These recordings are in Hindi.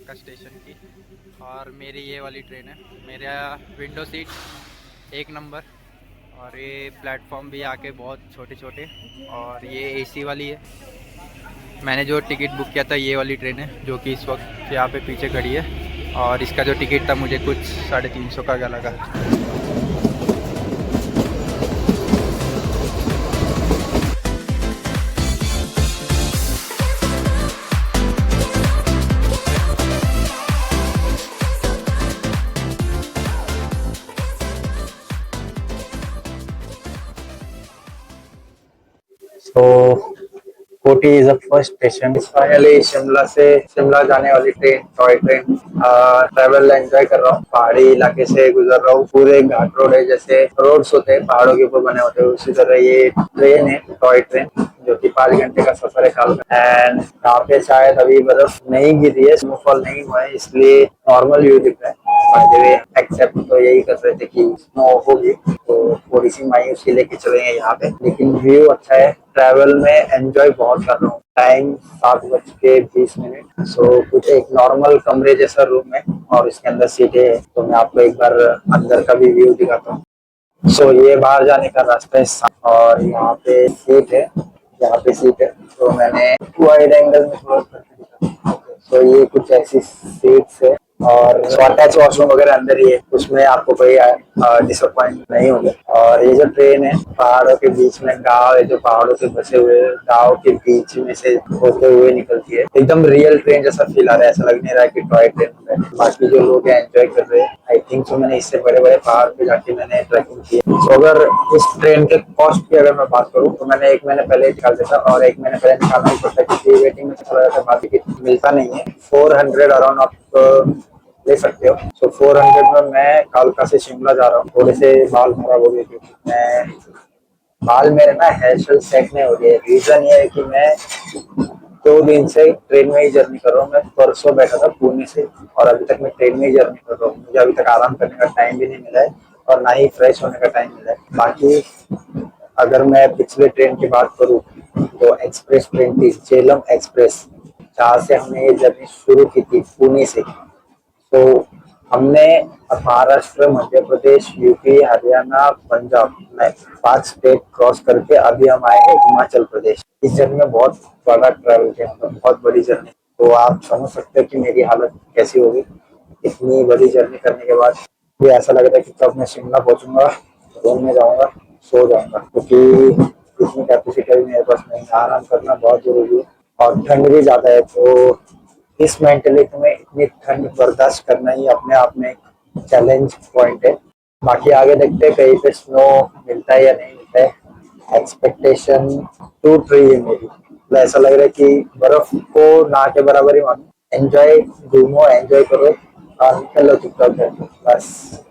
कालका स्टेशन की। और मेरी ये वाली ट्रेन है, मेरा विंडो सीट एक नंबर। और ये प्लेटफॉर्म भी आके बहुत छोटे छोटे, और ये एसी वाली है। मैंने जो टिकट बुक किया था ये वाली ट्रेन है, जो कि इस वक्त यहाँ पे पीछे खड़ी है। और इसका जो टिकट था मुझे कुछ 350 का लगा। So कोटी is the first station. Finally Shimla जाने वाली train, toy train. Travel enjoy कर रहा हूँ। पहाड़ी इलाके से गुजर रहा हूँ। पूरे घाट रोड है, जैसे रोड्स होते हैं पहाड़ों के ऊपर बने होते हैं, उसी तरह ये ट्रेन है, टॉय ट्रेन, जो कि 5 घंटे का सफर है कालका। एंड यहाँ पे शायद अभी बर्फ नहीं गिरी है, स्नोफॉल नहीं हुआ है, इसलिए नॉर्मल व्यू दिख रहा है। एक्सेप्ट तो यही कर रहे थे कि स्नो होगी, तो थोड़ी सी मायूसी लेके चलेंगे यहाँ पे, लेकिन व्यू अच्छा है। ट्रैवल में एंजॉय बहुत कर रहा हूँ। टाइम 7:20। सो कुछ एक नॉर्मल कमरे जैसा रूम है और इसके अंदर सीटें है, तो मैं आपको एक बार अंदर का भी व्यू दिखाता हूँ। सो ये बाहर जाने का रास्ता है, और यहाँ पे सीट है, यहाँ पे सीट है। तो मैंने वाइड एंगल में थोड़ा करके दिखाता हूँ। सो ये कुछ ऐसी सीट्स है, और अटैच वॉशरूम वगैरह अंदर ही है, उसमें आपको कोई डिसअपॉइंट नहीं होगा। और ये जो ट्रेन है, पहाड़ों के बीच में गांव है, जो पहाड़ों के बसे हुए गांव के बीच में से होते हुए निकलती है। एकदम रियल ट्रेन जैसा फील आ रहा है, ऐसा लग नहीं रहा है कि टॉय ट्रेन है। बाकी जो लोग हैं एंजॉय कर रहे हैं। आई थिंक सो मैंने इससे बड़े बड़े पहाड़ पे जाके मैंने ट्रैकिंग की है। तो अगर इस ट्रेन के कॉस्ट की अगर मैं बात करूँ, तो मैंने 1 महीने पहले निकाल दिया था, और 1 महीने पहले निकालना ही पड़ता है क्योंकि वेटिंग में चला जाता है, बाकी टिकट मिलता नहीं है। 400 अराउंड आप ले सकते हो। सो 400 में मैं कालका से शिमला जा रहा हूँ। थोड़े से बाल खराब हो गए क्योंकि मैं बाल मेरे ना हेयर स्टाइल सेट नहीं हो रही है। रीजन ये है कि मैं 2 दिन से ट्रेन में ही जर्नी कर रहा हूँ। मैं परसों बैठा था पुणे से, और अभी तक मैं ट्रेन में ही जर्नी कर रहा हूँ। मुझे अभी तक आराम करने का टाइम भी नहीं मिला है, और ना ही फ्रेश होने का टाइम मिला है। बाकी अगर मैं पिछले ट्रेन की बात करूँ, तो एक्सप्रेस ट्रेन थी, झेलम एक्सप्रेस, जहाँ से हमने ये जर्नी शुरू की थी पुणे से। तो हमने महाराष्ट्र, मध्य प्रदेश, यूपी, हरियाणा, पंजाब में 5 स्टेट क्रॉस करके अभी हम आए हैं हिमाचल प्रदेश। इस जर्नी में बहुत बड़ा ट्रैवल किया, मतलब बहुत बड़ी जर्नी। तो आप समझ सकते हैं कि मेरी हालत कैसी होगी। इतनी बड़ी जर्नी करने के बाद भी ऐसा लग रहा है कि कब मैं शिमला पहुंचूंगा, रूम में जाऊंगा, सो जाऊंगा, क्योंकि इतनी कैपेसिटी अभी मेरे पास नहीं। आराम करना बहुत जरूरी है, और ठंड भी ज्यादा है, तो इस मेंटेलिटी में इतनी ठंड बर्दाश्त करना ही अपने आप में एक चैलेंज पॉइंट है। बाकी आगे देखते हैं कहीं पे स्नो मिलता है या नहीं मिलता है। एक्सपेक्टेशन टूट रही है मेरी, तो ऐसा लग रहा है कि बर्फ को ना के बराबर ही मानो। एंजॉय, घूमो, एंजॉय करो, और निकल लो चुपचाप से, बस।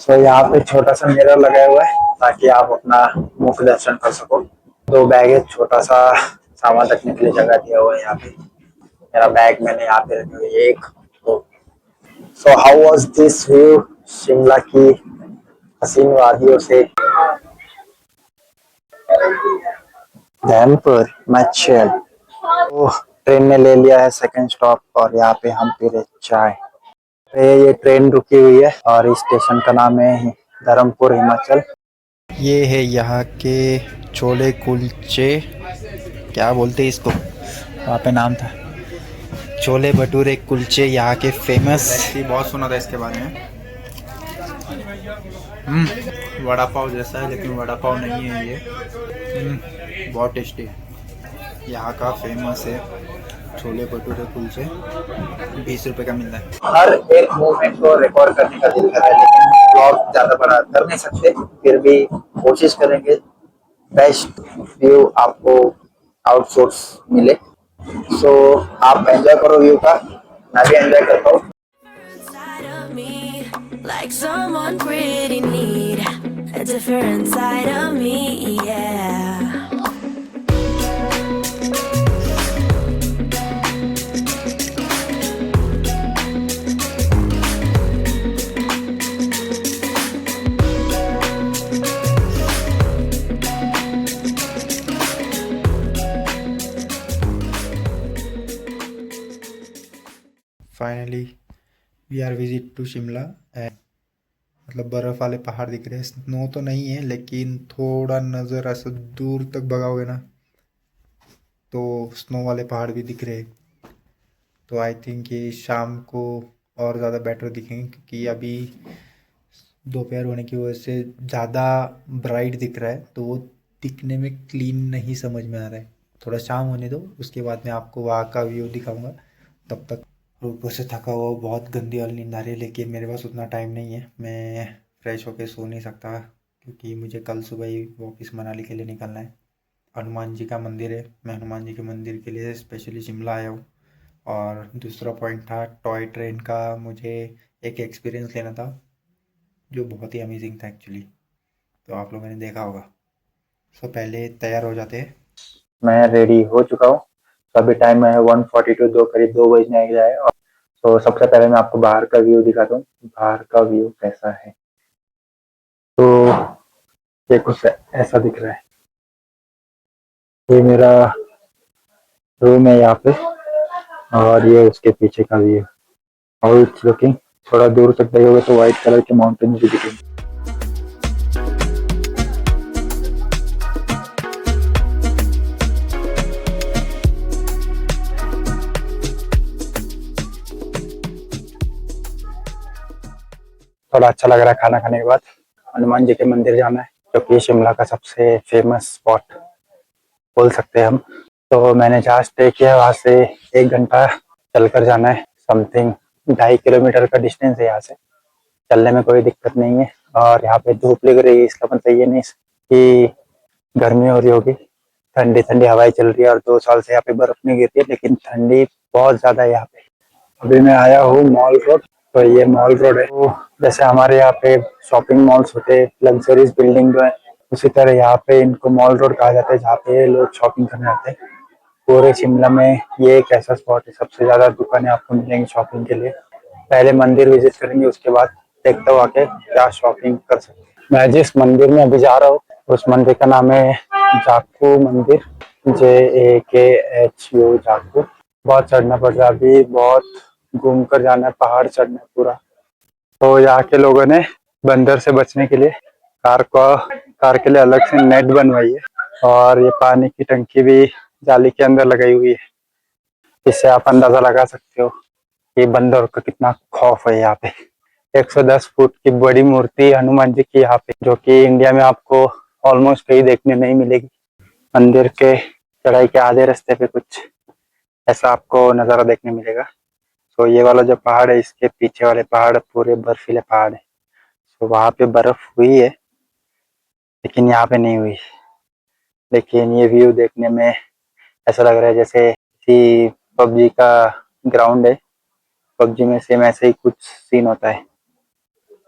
तो यहाँ पे छोटा सा मिरर लगाया हुआ है, ताकि आप अपना मुख दर्शन कर सको। 2 बैग, छोटा सा सामान रखने के लिए जगह दिया हुआ है यहाँ पे। मेरा बैग मैंने यहाँ पे रखी हुई है एक। तो so how was this view Shimla की हसीन वादियों से। धर्मपुर मच्छल। तो ट्रेन ने ले लिया है सेकंड स्टॉप, और यहाँ पे हम पी रहे चाय। ये ट्रेन रुकी हुई है, और इस स्टेशन का नाम है धर्मपुर हिमाचल। ये है यहाँ के छोले कुलचे, क्या बोलते हैं इसको, वहाँ पे नाम था छोले भटूरे कुलचे, यहाँ के फेमस। बहुत सुना था इसके बारे में। वड़ा पाव जैसा है, लेकिन वड़ा पाव नहीं है ये। बहुत टेस्टी है, यहाँ का फेमस है छोले भटूरे कुलचे। 20 रुपए का मिलता है। हर एक मोमेंट को रिकॉर्ड करने का दिल कर रहा है, लेकिन ब्लॉग ज्यादा बड़ा कर नहीं सकते, फिर भी कोशिश करेंगे बेस्ट व्यू आपको आउटसोर्स मिले। सो आप एंजॉय करो व्यू का, मैं भी एंजॉय करता हूँ। Like someone pretty neat, a different side of me, yeah. Finally we are visit to Shimla. मतलब बर्फ़ वाले पहाड़ दिख रहे हैं, स्नो तो नहीं है लेकिन थोड़ा नज़र ऐसा दूर तक भगाओगे ना तो स्नो वाले पहाड़ भी दिख रहे हैं। तो आई थिंक ये शाम को और ज़्यादा बेटर दिखेंगे क्योंकि अभी दोपहर होने की वजह से ज़्यादा ब्राइट दिख रहा है, तो वो दिखने में क्लीन नहीं समझ में आ रहा है। थोड़ा शाम होने दो, उसके बाद मैं आपको वहाँ का व्यू दिखाऊंगा। तब तक ऊपर से थका हुआ बहुत गंदी वाली नींद आ रही है, लेकिन मेरे पास उतना टाइम नहीं है, मैं फ्रेश होके सो नहीं सकता क्योंकि मुझे कल सुबह ही वापस मनाली के लिए निकलना है। हनुमान जी का मंदिर है, मैं हनुमान जी के मंदिर के लिए स्पेशली शिमला आया हूँ। और दूसरा पॉइंट था टॉय ट्रेन का, मुझे एक एक्सपीरियंस लेना था जो बहुत ही अमेजिंग था एक्चुअली, तो आप लोगों ने देखा होगा। सो पहले तैयार हो जाते हैं। मैं रेडी हो चुका हूँ। तो अभी टाइम है 1:42, दो करीब 2 बजने आ गया है। और तो सबसे पहले मैं आपको बाहर का व्यू दिखाता हूँ, बाहर का व्यू कैसा है। तो ये कुछ ऐसा दिख रहा है, ये मेरा रूम है यहाँ पे, और ये उसके पीछे का व्यू। How it's looking. थोड़ा दूर तक देखोगे तो व्हाइट कलर के माउंटेन भी दिखेंगे। थोड़ा अच्छा लग रहा है खाना खाने के बाद। हनुमान जी के मंदिर जाना है जो कि शिमला का सबसे फेमस स्पॉट बोल सकते हैं हम। तो मैंने जहाँ स्टे किया वहाँ से 1 घंटा चलकर जाना है, समथिंग 2.5 किलोमीटर का डिस्टेंस है यहाँ से। चलने में कोई दिक्कत नहीं है। और यहाँ पे धूप लग रही है, इसका मतलब ये नहीं कि गर्मी हो रही होगी। ठंडी ठंडी हवाएं चल रही है, और 2 साल से यहाँ पे बर्फ नहीं गिरती है, लेकिन ठंडी बहुत ज्यादा है यहाँ पे। अभी मैं आया हूँ मॉल रोड। तो ये मॉल रोड है, तो जैसे हमारे यहाँ पे शॉपिंग मॉल्स होते हैं, लग्जरीज बिल्डिंग जो है, उसी तरह यहाँ पे इनको मॉल रोड कहा जाता है, जहाँ पे लोग शॉपिंग करने आते हैं। पूरे शिमला में ये एक ऐसा स्पॉट है, सबसे ज्यादा दुकानें आपको मिलेंगी शॉपिंग के लिए। पहले मंदिर विजिट करेंगे, उसके बाद देखता हूँ आके क्या शॉपिंग कर सकते हैं। मैं जिस मंदिर में अभी जा रहा हूँ उस मंदिर का नाम है जाखू मंदिर, JAKHU जाखू। बहुत चढ़ना पड़ रहा है, अभी बहुत घूम कर जाना है, पहाड़ चढ़ना है पूरा। तो यहाँ के लोगों ने बंदर से बचने के लिए कार के लिए अलग से नेट बनवाई है, और ये पानी की टंकी भी जाली के अंदर लगाई हुई है। इससे आप अंदाजा लगा सकते हो कि बंदर का कितना खौफ है यहाँ पे। 110 फुट की बड़ी मूर्ति हनुमान जी की यहाँ पे, जो कि इंडिया में आपको ऑलमोस्ट कहीं देखने नहीं मिलेगी। मंदिर के चढ़ाई के आधे रास्ते पे कुछ ऐसा आपको नज़ारा देखने मिलेगा। तो ये वाला जो पहाड़ है, इसके पीछे वाले पहाड़ पूरे बर्फीले पहाड़ है। तो वहाँ पे बर्फ हुई है लेकिन यहाँ पे नहीं हुई। लेकिन ये व्यू देखने में ऐसा लग रहा है जैसे कि पबजी का ग्राउंड है, पबजी में सेम ऐसे ही कुछ सीन होता है।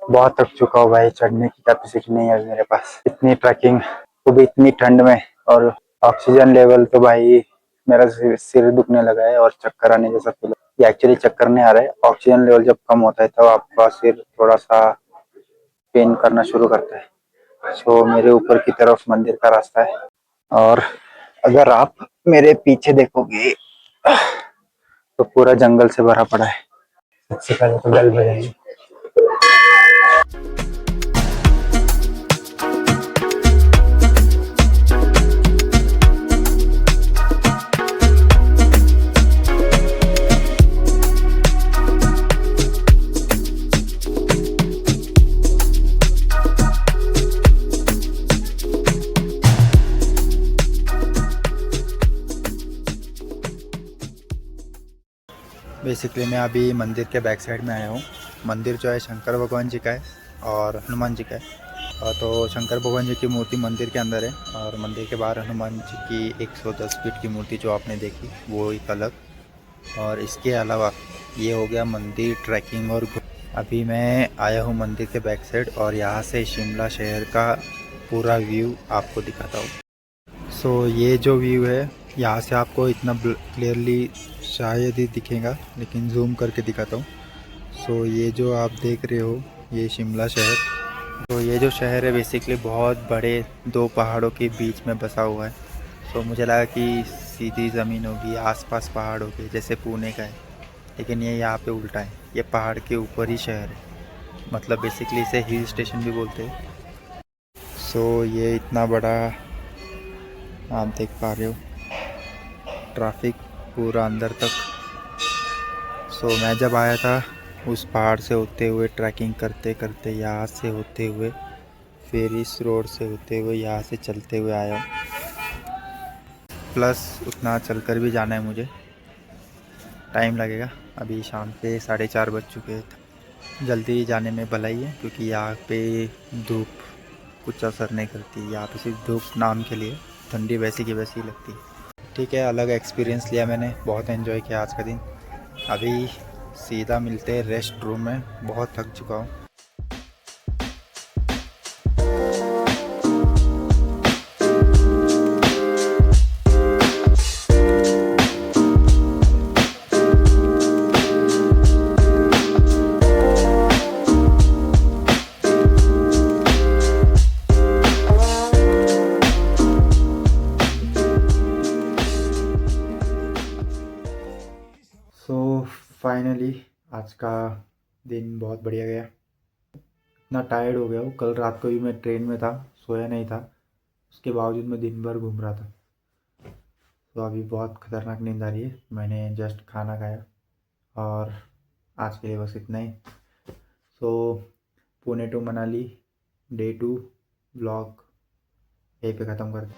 बहुत थक चुका हूँ भाई, चढ़ने की कैपेसिटी नहीं है मेरे पास। इतनी ट्रैकिंग, वो भी इतनी ठंड में, और ऑक्सीजन लेवल तो भाई मेरा सिर दुखने लगा है और चक्कर आने जैसा फील। ये एक्चुअली चक्कर नहीं आ रहा है, ऑक्सीजन लेवल जब कम होता है तब आपका सिर थोड़ा सा पेन करना शुरू करता है। सो मेरे ऊपर की तरफ मंदिर का रास्ता है, और अगर आप मेरे पीछे देखोगे तो पूरा जंगल से भरा पड़ा है। सबसे पहले तो बेल बजाएंगे। बेसिकली मैं अभी मंदिर के बैक साइड में आया हूँ। मंदिर जो है शंकर भगवान जी का है और हनुमान जी का है। तो शंकर भगवान जी की मूर्ति मंदिर के अंदर है, और मंदिर के बाहर हनुमान जी की 110 फीट की मूर्ति जो आपने देखी वो एक अलग। और इसके अलावा ये हो गया मंदिर ट्रैकिंग। और अभी मैं आया हूँ मंदिर के बैक साइड, और यहाँ से शिमला शहर का पूरा व्यू आपको दिखाता हूँ। सो ये जो व्यू है यहाँ से आपको इतना क्लियरली शायद ही दिखेगा, लेकिन जूम करके दिखाता हूँ। सो ये जो आप देख रहे हो ये शिमला शहर। तो ये जो शहर है बेसिकली बहुत बड़े 2 पहाड़ों के बीच में बसा हुआ है। सो मुझे लगा कि सीधी ज़मीन होगी, आसपास पहाड़ होगी जैसे पुणे का है, लेकिन ये यहाँ पे उल्टा है, ये पहाड़ के ऊपर ही शहर है, मतलब बेसिकली इसे हिल स्टेशन भी बोलते हैं। सो ये इतना बड़ा आप देख पा रहे हो, ट्रैफिक पूरा अंदर तक। सो मैं जब आया था उस पहाड़ से होते हुए ट्रैकिंग करते करते यहाँ से होते हुए फिर इस रोड से होते हुए यहाँ से चलते हुए आया हूँ। प्लस उतना चलकर भी जाना है मुझे, टाइम लगेगा। अभी शाम के 4:30 बज चुके हैं। जल्दी जाने में भलाई है क्योंकि यहाँ पे धूप कुछ असर नहीं करती, यहाँ पे सिर्फ धूप नाम के लिए, ठंडी वैसी की वैसी लगती है। ठीक है, अलग एक्सपीरियंस लिया मैंने, बहुत एंजॉय किया आज का दिन। अभी सीधा मिलते हैं रेस्ट रूम में, बहुत थक चुका हूँ। सो फाइनली आज का दिन बहुत बढ़िया गया। इतना टायर्ड हो गया हूँ, कल रात को भी मैं ट्रेन में था, सोया नहीं था, उसके बावजूद मैं दिन भर घूम रहा था। तो अभी बहुत ख़तरनाक नींद आ रही है। मैंने जस्ट खाना खाया और आज के लिए बस इतना ही। So Pune to Manali day 2 blog यहीं पे ख़त्म कर